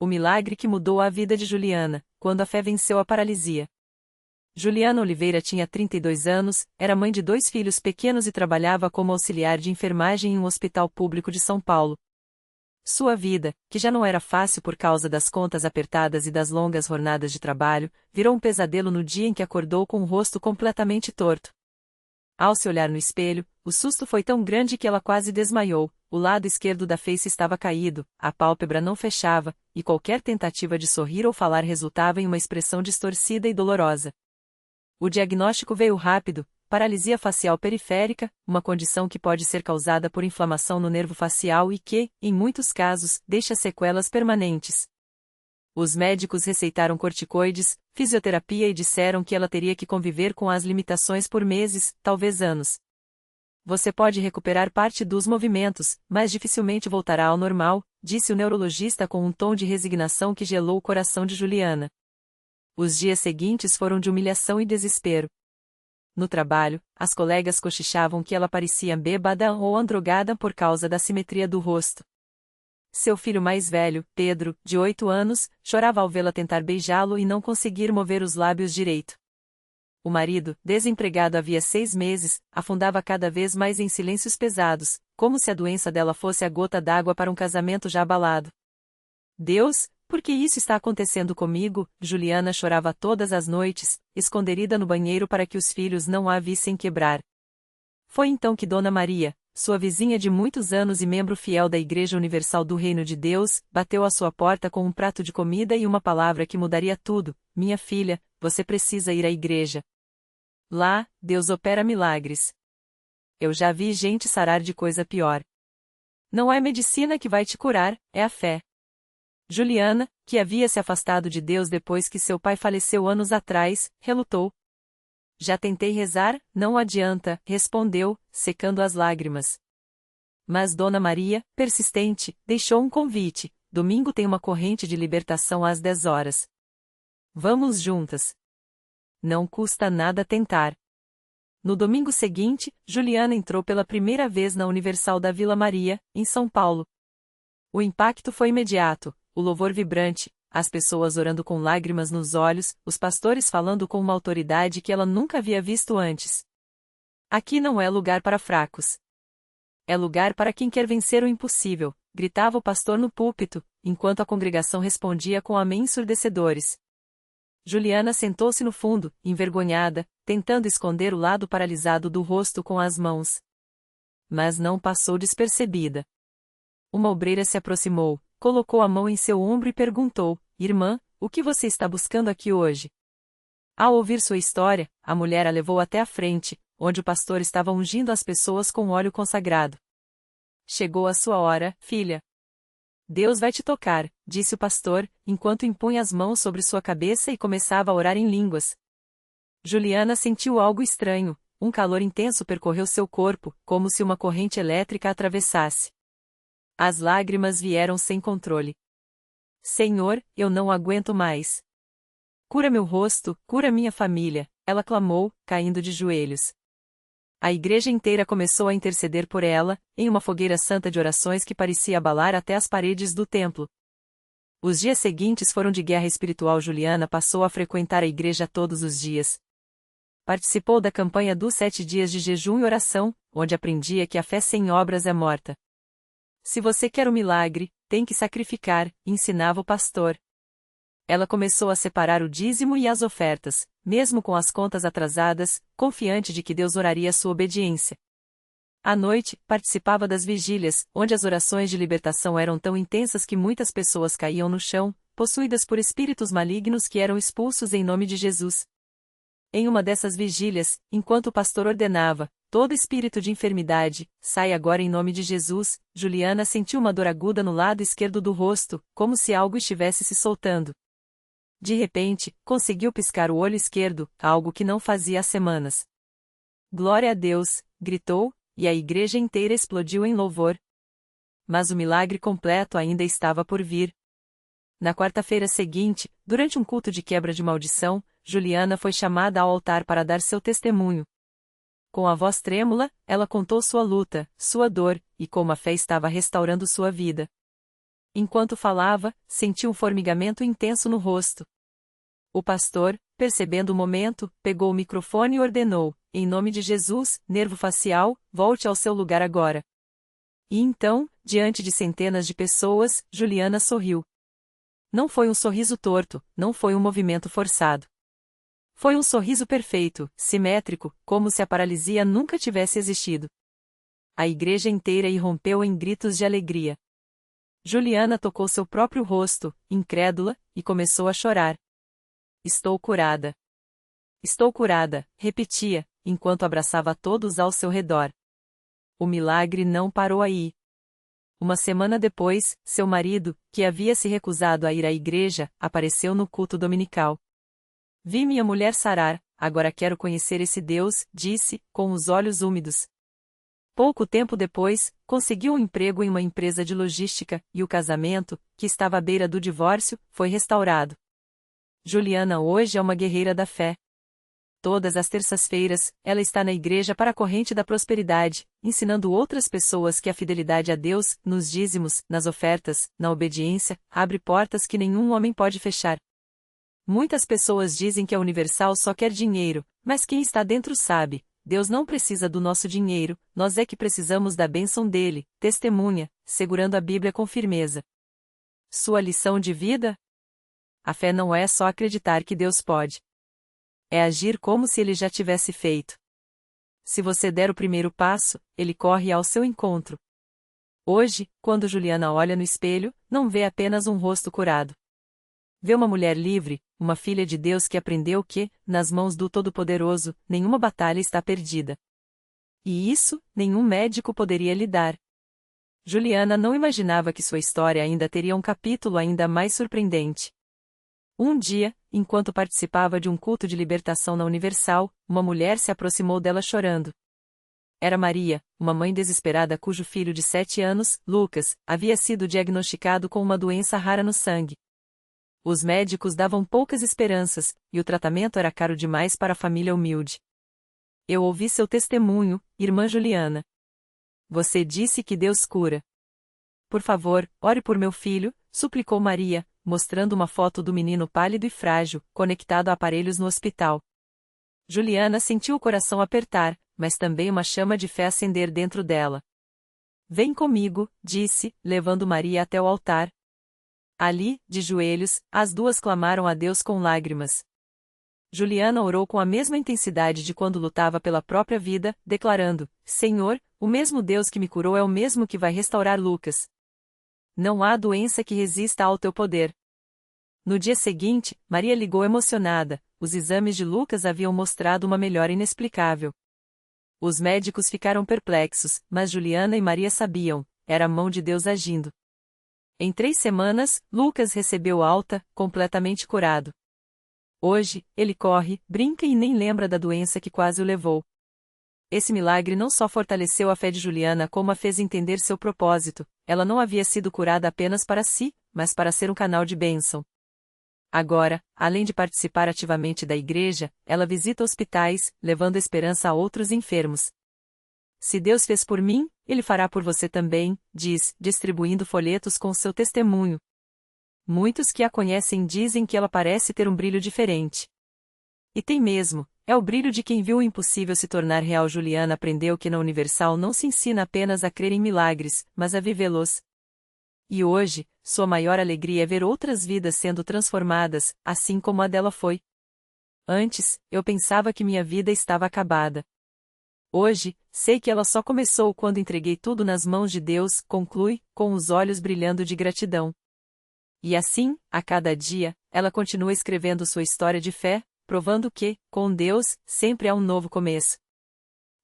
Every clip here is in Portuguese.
O milagre que mudou a vida de Juliana, quando a fé venceu a paralisia. Juliana Oliveira tinha 32 anos, era mãe de 2 filhos pequenos e trabalhava como auxiliar de enfermagem em um hospital público de São Paulo. Sua vida, que já não era fácil por causa das contas apertadas e das longas jornadas de trabalho, virou um pesadelo no dia em que acordou com o rosto completamente torto. Ao se olhar no espelho, o susto foi tão grande que ela quase desmaiou, o lado esquerdo da face estava caído, a pálpebra não fechava, e qualquer tentativa de sorrir ou falar resultava em uma expressão distorcida e dolorosa. O diagnóstico veio rápido: paralisia facial periférica, uma condição que pode ser causada por inflamação no nervo facial e que, em muitos casos, deixa sequelas permanentes. Os médicos receitaram corticoides, fisioterapia e disseram que ela teria que conviver com as limitações por meses, talvez anos. Você pode recuperar parte dos movimentos, mas dificilmente voltará ao normal, disse o neurologista com um tom de resignação que gelou o coração de Juliana. Os dias seguintes foram de humilhação e desespero. No trabalho, as colegas cochichavam que ela parecia bêbada ou androgada por causa da simetria do rosto. Seu filho mais velho, Pedro, de 8 anos, chorava ao vê-la tentar beijá-lo e não conseguir mover os lábios direito. O marido, desempregado havia 6 meses, afundava cada vez mais em silêncios pesados, como se a doença dela fosse a gota d'água para um casamento já abalado. Deus, por que isso está acontecendo comigo? Juliana chorava todas as noites, escondida no banheiro para que os filhos não a vissem quebrar. Foi então que Dona Maria, sua vizinha de muitos anos e membro fiel da Igreja Universal do Reino de Deus, bateu à sua porta com um prato de comida e uma palavra que mudaria tudo: minha filha, você precisa ir à igreja. Lá, Deus opera milagres. Eu já vi gente sarar de coisa pior. Não é medicina que vai te curar, é a fé. Juliana, que havia se afastado de Deus depois que seu pai faleceu anos atrás, relutou. Já tentei rezar, não adianta, respondeu, secando as lágrimas. Mas Dona Maria, persistente, deixou um convite: domingo tem uma corrente de libertação às 10 horas. Vamos juntas. Não custa nada tentar. No domingo seguinte, Juliana entrou pela primeira vez na Universal da Vila Maria, em São Paulo. O impacto foi imediato: o louvor vibrante, as pessoas orando com lágrimas nos olhos, os pastores falando com uma autoridade que ela nunca havia visto antes. Aqui não é lugar para fracos. É lugar para quem quer vencer o impossível, gritava o pastor no púlpito, enquanto a congregação respondia com amém ensurdecedores. Juliana sentou-se no fundo, envergonhada, tentando esconder o lado paralisado do rosto com as mãos. Mas não passou despercebida. Uma obreira se aproximou, colocou a mão em seu ombro e perguntou: irmã, o que você está buscando aqui hoje? Ao ouvir sua história, a mulher a levou até a frente, onde o pastor estava ungindo as pessoas com óleo consagrado. Chegou a sua hora, filha. Deus vai te tocar, disse o pastor, enquanto impunha as mãos sobre sua cabeça e começava a orar em línguas. Juliana sentiu algo estranho: um calor intenso percorreu seu corpo, como se uma corrente elétrica a atravessasse. As lágrimas vieram sem controle. Senhor, eu não aguento mais. Cura meu rosto, cura minha família, ela clamou, caindo de joelhos. A igreja inteira começou a interceder por ela, em uma fogueira santa de orações que parecia abalar até as paredes do templo. Os dias seguintes foram de guerra espiritual. Juliana passou a frequentar a igreja todos os dias. Participou da campanha dos 7 dias de jejum e oração, onde aprendia que a fé sem obras é morta. Se você quer um milagre, tem que sacrificar, ensinava o pastor. Ela começou a separar o dízimo e as ofertas, mesmo com as contas atrasadas, confiante de que Deus oraria sua obediência. À noite, participava das vigílias, onde as orações de libertação eram tão intensas que muitas pessoas caíam no chão, possuídas por espíritos malignos que eram expulsos em nome de Jesus. Em uma dessas vigílias, enquanto o pastor ordenava: todo espírito de enfermidade, sai agora em nome de Jesus, Juliana sentiu uma dor aguda no lado esquerdo do rosto, como se algo estivesse se soltando. De repente, conseguiu piscar o olho esquerdo, algo que não fazia há semanas. Glória a Deus, gritou, e a igreja inteira explodiu em louvor. Mas o milagre completo ainda estava por vir. Na quarta-feira seguinte, durante um culto de quebra de maldição, Juliana foi chamada ao altar para dar seu testemunho. Com a voz trêmula, ela contou sua luta, sua dor, e como a fé estava restaurando sua vida. Enquanto falava, sentiu um formigamento intenso no rosto. O pastor, percebendo o momento, pegou o microfone e ordenou: em nome de Jesus, nervo facial, volte ao seu lugar agora. E então, diante de centenas de pessoas, Juliana sorriu. Não foi um sorriso torto, não foi um movimento forçado. Foi um sorriso perfeito, simétrico, como se a paralisia nunca tivesse existido. A igreja inteira irrompeu em gritos de alegria. Juliana tocou seu próprio rosto, incrédula, e começou a chorar. Estou curada. Estou curada, repetia, enquanto abraçava todos ao seu redor. O milagre não parou aí. Uma semana depois, seu marido, que havia se recusado a ir à igreja, apareceu no culto dominical. Vi minha mulher sarar, agora quero conhecer esse Deus, disse, com os olhos úmidos. Pouco tempo depois, conseguiu um emprego em uma empresa de logística, e o casamento, que estava à beira do divórcio, foi restaurado. Juliana hoje é uma guerreira da fé. Todas as terças-feiras, ela está na igreja para a corrente da prosperidade, ensinando outras pessoas que a fidelidade a Deus, nos dízimos, nas ofertas, na obediência, abre portas que nenhum homem pode fechar. Muitas pessoas dizem que a Universal só quer dinheiro, mas quem está dentro sabe, Deus não precisa do nosso dinheiro, nós é que precisamos da bênção dele, testemunha, segurando a Bíblia com firmeza. Sua lição de vida? A fé não é só acreditar que Deus pode. É agir como se ele já tivesse feito. Se você der o primeiro passo, ele corre ao seu encontro. Hoje, quando Juliana olha no espelho, não vê apenas um rosto curado. Vê uma mulher livre, uma filha de Deus que aprendeu que, nas mãos do Todo-Poderoso, nenhuma batalha está perdida. E isso, nenhum médico poderia lhe dar. Juliana não imaginava que sua história ainda teria um capítulo ainda mais surpreendente. Um dia, enquanto participava de um culto de libertação na Universal, uma mulher se aproximou dela chorando. Era Maria, uma mãe desesperada cujo filho de 7 anos, Lucas, havia sido diagnosticado com uma doença rara no sangue. Os médicos davam poucas esperanças, e o tratamento era caro demais para a família humilde. Eu ouvi seu testemunho, irmã Juliana. Você disse que Deus cura. Por favor, ore por meu filho, suplicou Maria, mostrando uma foto do menino pálido e frágil, conectado a aparelhos no hospital. Juliana sentiu o coração apertar, mas também uma chama de fé acender dentro dela. Vem comigo, disse, levando Maria até o altar. Ali, de joelhos, as duas clamaram a Deus com lágrimas. Juliana orou com a mesma intensidade de quando lutava pela própria vida, declarando: Senhor, o mesmo Deus que me curou é o mesmo que vai restaurar Lucas. Não há doença que resista ao teu poder. No dia seguinte, Maria ligou emocionada, os exames de Lucas haviam mostrado uma melhora inexplicável. Os médicos ficaram perplexos, mas Juliana e Maria sabiam, era a mão de Deus agindo. Em 3 semanas, Lucas recebeu alta, completamente curado. Hoje, ele corre, brinca e nem lembra da doença que quase o levou. Esse milagre não só fortaleceu a fé de Juliana como a fez entender seu propósito, ela não havia sido curada apenas para si, mas para ser um canal de bênção. Agora, além de participar ativamente da igreja, ela visita hospitais, levando esperança a outros enfermos. Se Deus fez por mim, Ele fará por você também, diz, distribuindo folhetos com seu testemunho. Muitos que a conhecem dizem que ela parece ter um brilho diferente. E tem mesmo, é o brilho de quem viu o impossível se tornar real. Juliana aprendeu que na Universal não se ensina apenas a crer em milagres, mas a vivê-los. E hoje, sua maior alegria é ver outras vidas sendo transformadas, assim como a dela foi. Antes, eu pensava que minha vida estava acabada. Hoje, sei que ela só começou quando entreguei tudo nas mãos de Deus, conclui, com os olhos brilhando de gratidão. E assim, a cada dia, ela continua escrevendo sua história de fé, provando que, com Deus, sempre há um novo começo.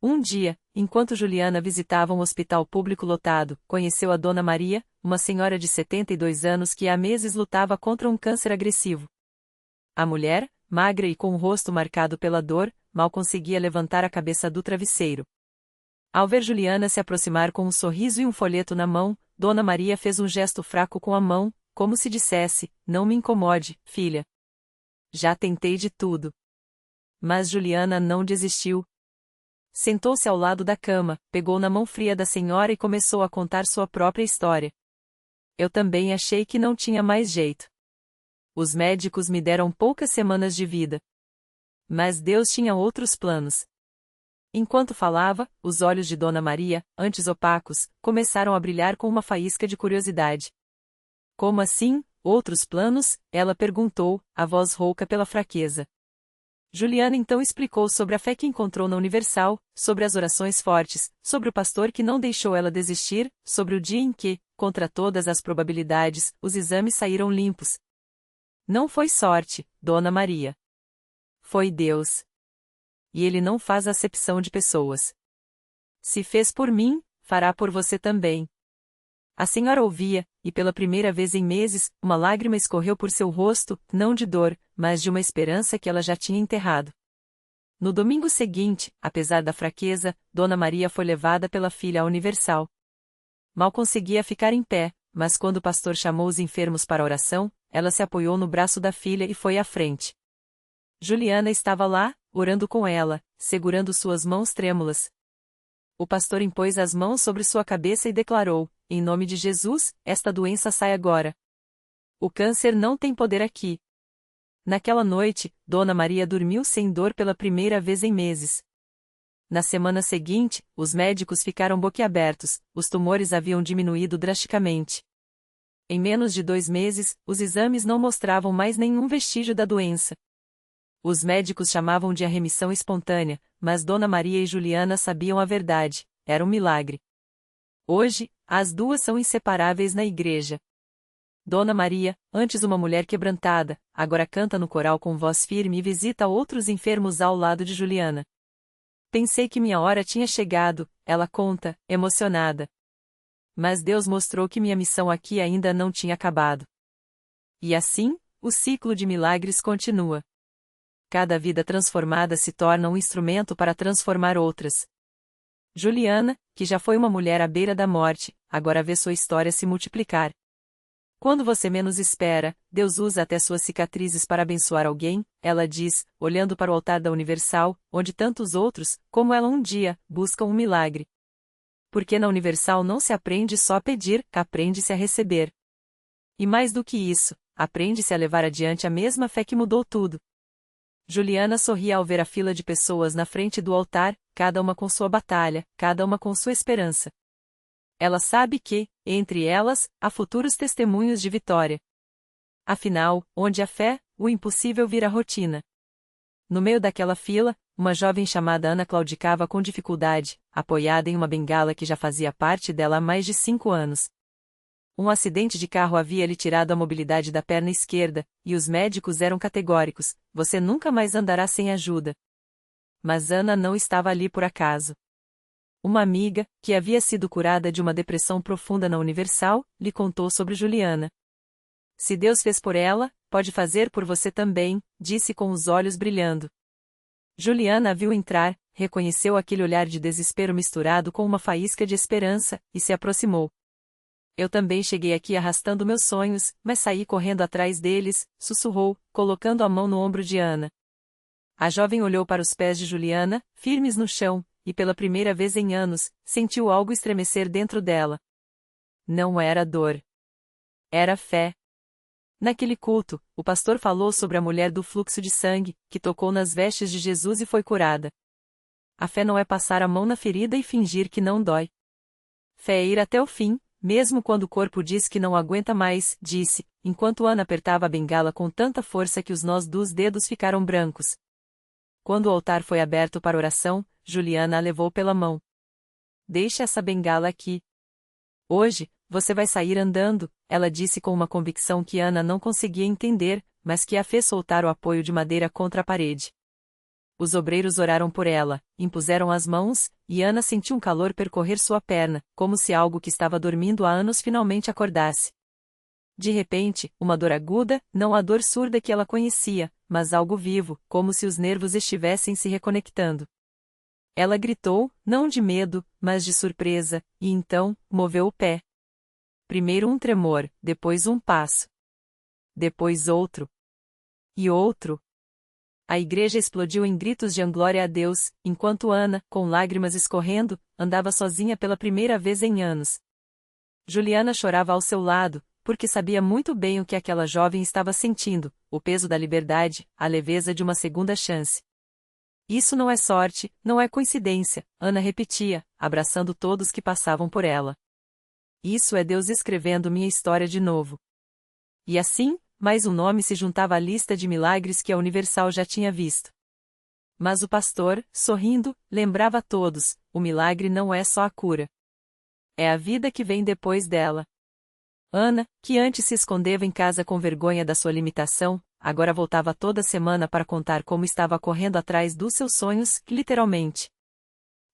Um dia, enquanto Juliana visitava um hospital público lotado, conheceu a Dona Maria, uma senhora de 72 anos que há meses lutava contra um câncer agressivo. A mulher, magra e com o rosto marcado pela dor, mal conseguia levantar a cabeça do travesseiro. Ao ver Juliana se aproximar com um sorriso e um folheto na mão, Dona Maria fez um gesto fraco com a mão, como se dissesse: não me incomode, filha. Já tentei de tudo. Mas Juliana não desistiu. Sentou-se ao lado da cama, pegou na mão fria da senhora e começou a contar sua própria história. Eu também achei que não tinha mais jeito. Os médicos me deram poucas semanas de vida. Mas Deus tinha outros planos. Enquanto falava, os olhos de Dona Maria, antes opacos, começaram a brilhar com uma faísca de curiosidade. Como assim, outros planos? Ela perguntou, a voz rouca pela fraqueza. Juliana então explicou sobre a fé que encontrou na Universal, sobre as orações fortes, sobre o pastor que não deixou ela desistir, sobre o dia em que, contra todas as probabilidades, os exames saíram limpos. Não foi sorte, Dona Maria. Foi Deus. E Ele não faz acepção de pessoas. Se fez por mim, fará por você também. A senhora ouvia, e pela primeira vez em meses, uma lágrima escorreu por seu rosto, não de dor, mas de uma esperança que ela já tinha enterrado. No domingo seguinte, apesar da fraqueza, Dona Maria foi levada pela filha à Universal. Mal conseguia ficar em pé, mas quando o pastor chamou os enfermos para a oração, ela se apoiou no braço da filha e foi à frente. Juliana estava lá, orando com ela, segurando suas mãos trêmulas. O pastor impôs as mãos sobre sua cabeça e declarou: em nome de Jesus, esta doença sai agora. O câncer não tem poder aqui. Naquela noite, Dona Maria dormiu sem dor pela primeira vez em meses. Na semana seguinte, os médicos ficaram boquiabertos, os tumores haviam diminuído drasticamente. Em menos de 2 meses, os exames não mostravam mais nenhum vestígio da doença. Os médicos chamavam de a remissão espontânea, mas Dona Maria e Juliana sabiam a verdade: era um milagre. Hoje, as duas são inseparáveis na igreja. Dona Maria, antes uma mulher quebrantada, agora canta no coral com voz firme e visita outros enfermos ao lado de Juliana. Pensei que minha hora tinha chegado, ela conta, emocionada. Mas Deus mostrou que minha missão aqui ainda não tinha acabado. E assim, o ciclo de milagres continua. Cada vida transformada se torna um instrumento para transformar outras. Juliana, que já foi uma mulher à beira da morte, agora vê sua história se multiplicar. Quando você menos espera, Deus usa até suas cicatrizes para abençoar alguém, ela diz, olhando para o altar da Universal, onde tantos outros, como ela um dia, buscam um milagre. Porque na Universal não se aprende só a pedir, aprende-se a receber. E mais do que isso, aprende-se a levar adiante a mesma fé que mudou tudo. Juliana sorria ao ver a fila de pessoas na frente do altar, cada uma com sua batalha, cada uma com sua esperança. Ela sabe que, entre elas, há futuros testemunhos de vitória. Afinal, onde há fé, o impossível vira rotina. No meio daquela fila, uma jovem chamada Ana claudicava com dificuldade, apoiada em uma bengala que já fazia parte dela há mais de 5 anos. Um acidente de carro havia lhe tirado a mobilidade da perna esquerda, e os médicos eram categóricos: você nunca mais andará sem ajuda. Mas Ana não estava ali por acaso. Uma amiga, que havia sido curada de uma depressão profunda na Universal, lhe contou sobre Juliana. Se Deus fez por ela, pode fazer por você também, disse com os olhos brilhando. Juliana a viu entrar, reconheceu aquele olhar de desespero misturado com uma faísca de esperança, e se aproximou. Eu também cheguei aqui arrastando meus sonhos, mas saí correndo atrás deles, sussurrou, colocando a mão no ombro de Ana. A jovem olhou para os pés de Juliana, firmes no chão, e pela primeira vez em anos, sentiu algo estremecer dentro dela. Não era dor. Era fé. Naquele culto, o pastor falou sobre a mulher do fluxo de sangue, que tocou nas vestes de Jesus e foi curada. A fé não é passar a mão na ferida e fingir que não dói. Fé é ir até o fim, mesmo quando o corpo diz que não aguenta mais, disse, enquanto Ana apertava a bengala com tanta força que os nós dos dedos ficaram brancos. Quando o altar foi aberto para oração, Juliana a levou pela mão. Deixe essa bengala aqui. Hoje, você vai sair andando, ela disse com uma convicção que Ana não conseguia entender, mas que a fez soltar o apoio de madeira contra a parede. Os obreiros oraram por ela, impuseram as mãos, e Ana sentiu um calor percorrer sua perna, como se algo que estava dormindo há anos finalmente acordasse. De repente, uma dor aguda, não a dor surda que ela conhecia, mas algo vivo, como se os nervos estivessem se reconectando. Ela gritou, não de medo, mas de surpresa, e então, moveu o pé. Primeiro um tremor, depois um passo. Depois outro. E outro. A igreja explodiu em gritos de glória a Deus, enquanto Ana, com lágrimas escorrendo, andava sozinha pela primeira vez em anos. Juliana chorava ao seu lado, porque sabia muito bem o que aquela jovem estava sentindo, o peso da liberdade, a leveza de uma segunda chance. Isso não é sorte, não é coincidência, Ana repetia, abraçando todos que passavam por ela. Isso é Deus escrevendo minha história de novo. E assim, mais um nome se juntava à lista de milagres que a Universal já tinha visto. Mas o pastor, sorrindo, lembrava a todos, o milagre não é só a cura. É a vida que vem depois dela. Ana, que antes se escondeva em casa com vergonha da sua limitação, agora voltava toda semana para contar como estava correndo atrás dos seus sonhos, literalmente.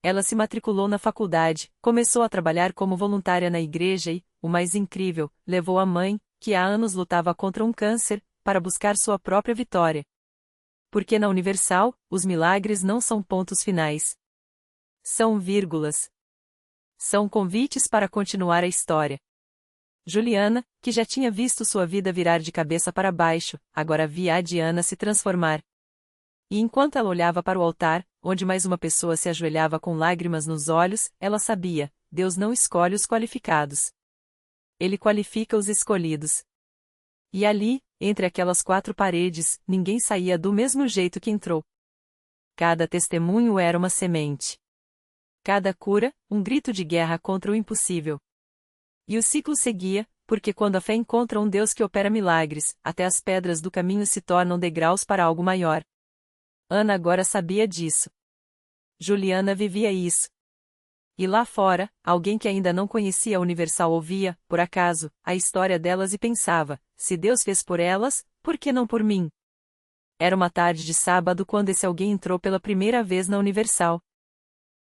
Ela se matriculou na faculdade, começou a trabalhar como voluntária na igreja e, o mais incrível, levou a mãe, que há anos lutava contra um câncer, para buscar sua própria vitória. Porque na Universal, os milagres não são pontos finais. São vírgulas. São convites para continuar a história. Juliana, que já tinha visto sua vida virar de cabeça para baixo, agora via a Diana se transformar. E enquanto ela olhava para o altar, onde mais uma pessoa se ajoelhava com lágrimas nos olhos, ela sabia, Deus não escolhe os qualificados. Ele qualifica os escolhidos. E ali, entre aquelas quatro paredes, ninguém saía do mesmo jeito que entrou. Cada testemunho era uma semente. Cada cura, um grito de guerra contra o impossível. E o ciclo seguia, porque quando a fé encontra um Deus que opera milagres, até as pedras do caminho se tornam degraus para algo maior. Ana agora sabia disso. Juliana vivia isso. E lá fora, alguém que ainda não conhecia a Universal ouvia, por acaso, a história delas e pensava, se Deus fez por elas, por que não por mim? Era uma tarde de sábado quando esse alguém entrou pela primeira vez na Universal.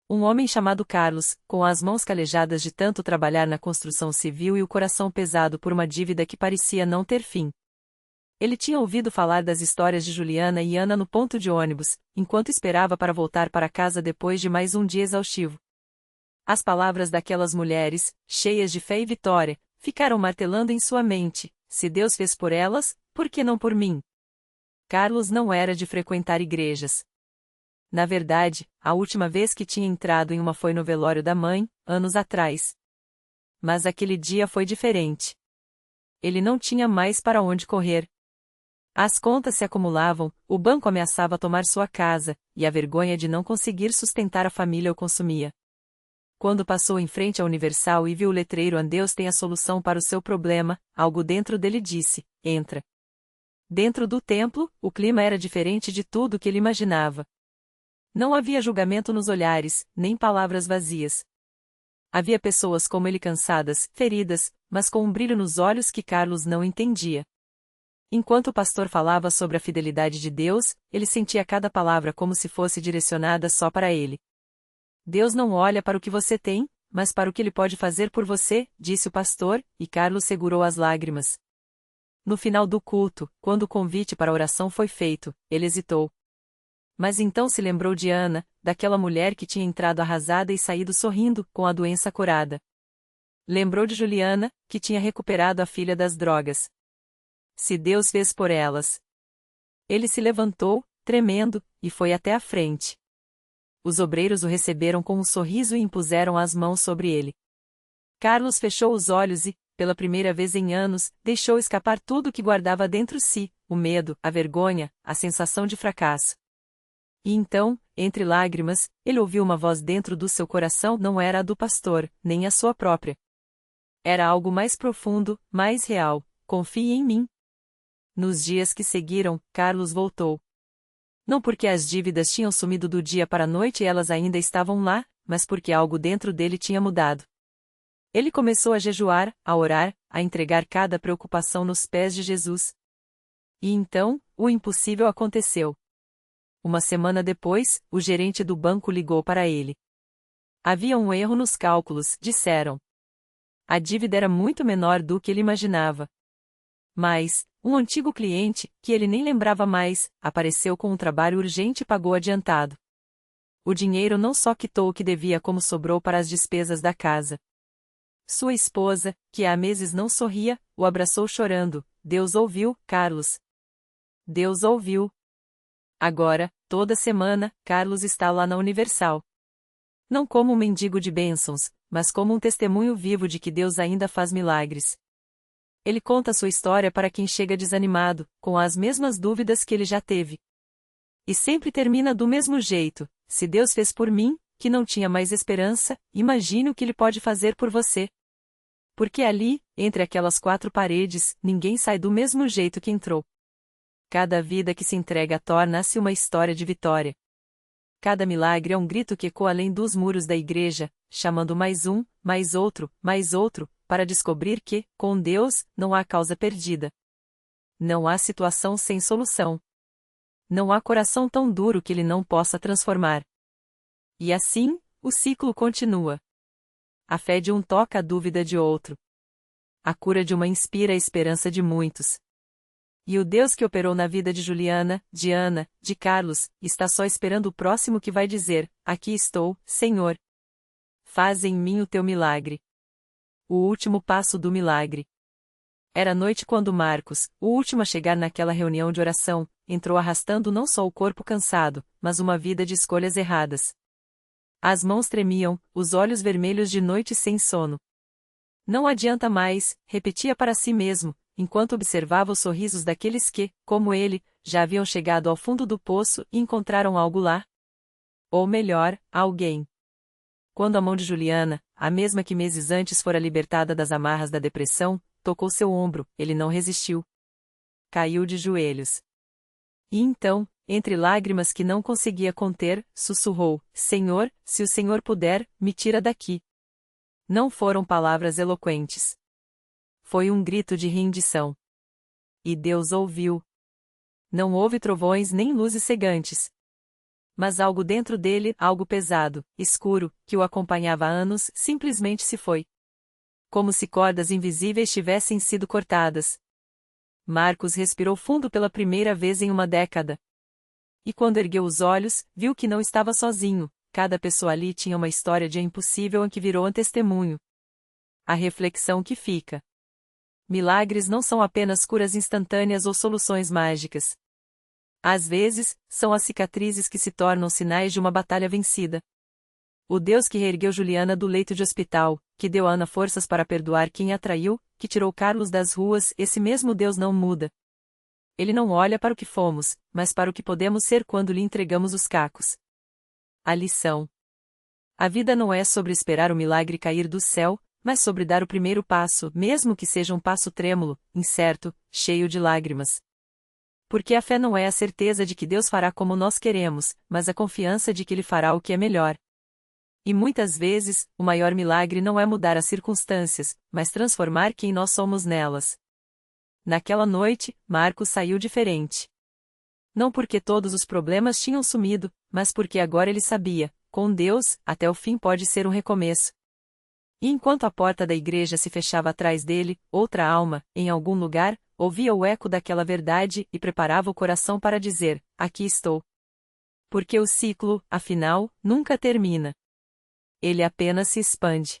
Um homem chamado Carlos, com as mãos calejadas de tanto trabalhar na construção civil e o coração pesado por uma dívida que parecia não ter fim. Ele tinha ouvido falar das histórias de Juliana e Ana no ponto de ônibus, enquanto esperava para voltar para casa depois de mais um dia exaustivo. As palavras daquelas mulheres, cheias de fé e vitória, ficaram martelando em sua mente, se Deus fez por elas, por que não por mim? Carlos não era de frequentar igrejas. Na verdade, a última vez que tinha entrado em uma foi no velório da mãe, anos atrás. Mas aquele dia foi diferente. Ele não tinha mais para onde correr. As contas se acumulavam, o banco ameaçava tomar sua casa, e a vergonha de não conseguir sustentar a família o consumia. Quando passou em frente à Universal e viu o letreiro Deus tem a solução para o seu problema, algo dentro dele disse, entra. Dentro do templo, o clima era diferente de tudo que ele imaginava. Não havia julgamento nos olhares, nem palavras vazias. Havia pessoas como ele cansadas, feridas, mas com um brilho nos olhos que Carlos não entendia. Enquanto o pastor falava sobre a fidelidade de Deus, ele sentia cada palavra como se fosse direcionada só para ele. Deus não olha para o que você tem, mas para o que ele pode fazer por você, disse o pastor, e Carlos segurou as lágrimas. No final do culto, quando o convite para a oração foi feito, ele hesitou. Mas então se lembrou de Ana, daquela mulher que tinha entrado arrasada e saído sorrindo, com a doença curada. Lembrou de Juliana, que tinha recuperado a filha das drogas. Se Deus fez por elas. Ele se levantou, tremendo, e foi até a frente. Os obreiros o receberam com um sorriso e impuseram as mãos sobre ele. Carlos fechou os olhos e, pela primeira vez em anos, deixou escapar tudo o que guardava dentro si, o medo, a vergonha, a sensação de fracasso. E então, entre lágrimas, ele ouviu uma voz dentro do seu coração, não era a do pastor, nem a sua própria. Era algo mais profundo, mais real, confie em mim. Nos dias que seguiram, Carlos voltou. Não porque as dívidas tinham sumido do dia para a noite e elas ainda estavam lá, mas porque algo dentro dele tinha mudado. Ele começou a jejuar, a orar, a entregar cada preocupação nos pés de Jesus. E então, o impossível aconteceu. Uma semana depois, o gerente do banco ligou para ele. Havia um erro nos cálculos, disseram. A dívida era muito menor do que ele imaginava. Mas, um antigo cliente, que ele nem lembrava mais, apareceu com um trabalho urgente e pagou adiantado. O dinheiro não só quitou o que devia como sobrou para as despesas da casa. Sua esposa, que há meses não sorria, o abraçou chorando. Deus ouviu, Carlos. Deus ouviu. Agora, toda semana, Carlos está lá na Universal. Não como um mendigo de bênçãos, mas como um testemunho vivo de que Deus ainda faz milagres. Ele conta sua história para quem chega desanimado, com as mesmas dúvidas que ele já teve. E sempre termina do mesmo jeito: se Deus fez por mim, que não tinha mais esperança, imagine o que Ele pode fazer por você. Porque ali, entre aquelas quatro paredes, ninguém sai do mesmo jeito que entrou. Cada vida que se entrega torna-se uma história de vitória. Cada milagre é um grito que ecoa além dos muros da igreja, chamando mais um, mais outro, para descobrir que, com Deus, não há causa perdida. Não há situação sem solução. Não há coração tão duro que Ele não possa transformar. E assim, o ciclo continua. A fé de um toca a dúvida de outro. A cura de uma inspira a esperança de muitos. E o Deus que operou na vida de Juliana, de Ana, de Carlos, está só esperando o próximo que vai dizer: aqui estou, Senhor. Faz em mim o teu milagre. O último passo do milagre. Era noite quando Marcos, o último a chegar naquela reunião de oração, entrou arrastando não só o corpo cansado, mas uma vida de escolhas erradas. As mãos tremiam, os olhos vermelhos de noite sem sono. Não adianta mais, repetia para si mesmo, enquanto observava os sorrisos daqueles que, como ele, já haviam chegado ao fundo do poço e encontraram algo lá. Ou melhor, alguém. Quando a mão de Juliana, a mesma que meses antes fora libertada das amarras da depressão, tocou seu ombro, ele não resistiu. Caiu de joelhos. E então, entre lágrimas que não conseguia conter, sussurrou: Senhor, se o Senhor puder, me tira daqui. Não foram palavras eloquentes. Foi um grito de rendição. E Deus ouviu. Não houve trovões nem luzes cegantes. Mas algo dentro dele, algo pesado, escuro, que o acompanhava há anos, simplesmente se foi. Como se cordas invisíveis tivessem sido cortadas. Marcos respirou fundo pela primeira vez em uma década. E quando ergueu os olhos, viu que não estava sozinho, cada pessoa ali tinha uma história de impossível em que virou um testemunho. A reflexão que fica. Milagres não são apenas curas instantâneas ou soluções mágicas. Às vezes, são as cicatrizes que se tornam sinais de uma batalha vencida. O Deus que reergueu Juliana do leito de hospital, que deu a Ana forças para perdoar quem a traiu, que tirou Carlos das ruas, esse mesmo Deus não muda. Ele não olha para o que fomos, mas para o que podemos ser quando lhe entregamos os cacos. A lição. A vida não é sobre esperar o milagre cair do céu, mas sobre dar o primeiro passo, mesmo que seja um passo trêmulo, incerto, cheio de lágrimas. Porque a fé não é a certeza de que Deus fará como nós queremos, mas a confiança de que Ele fará o que é melhor. E muitas vezes, o maior milagre não é mudar as circunstâncias, mas transformar quem nós somos nelas. Naquela noite, Marcos saiu diferente. Não porque todos os problemas tinham sumido, mas porque agora ele sabia, com Deus, até o fim pode ser um recomeço. E enquanto a porta da igreja se fechava atrás dele, outra alma, em algum lugar, ouvia o eco daquela verdade e preparava o coração para dizer: aqui estou. Porque o ciclo, afinal, nunca termina. Ele apenas se expande.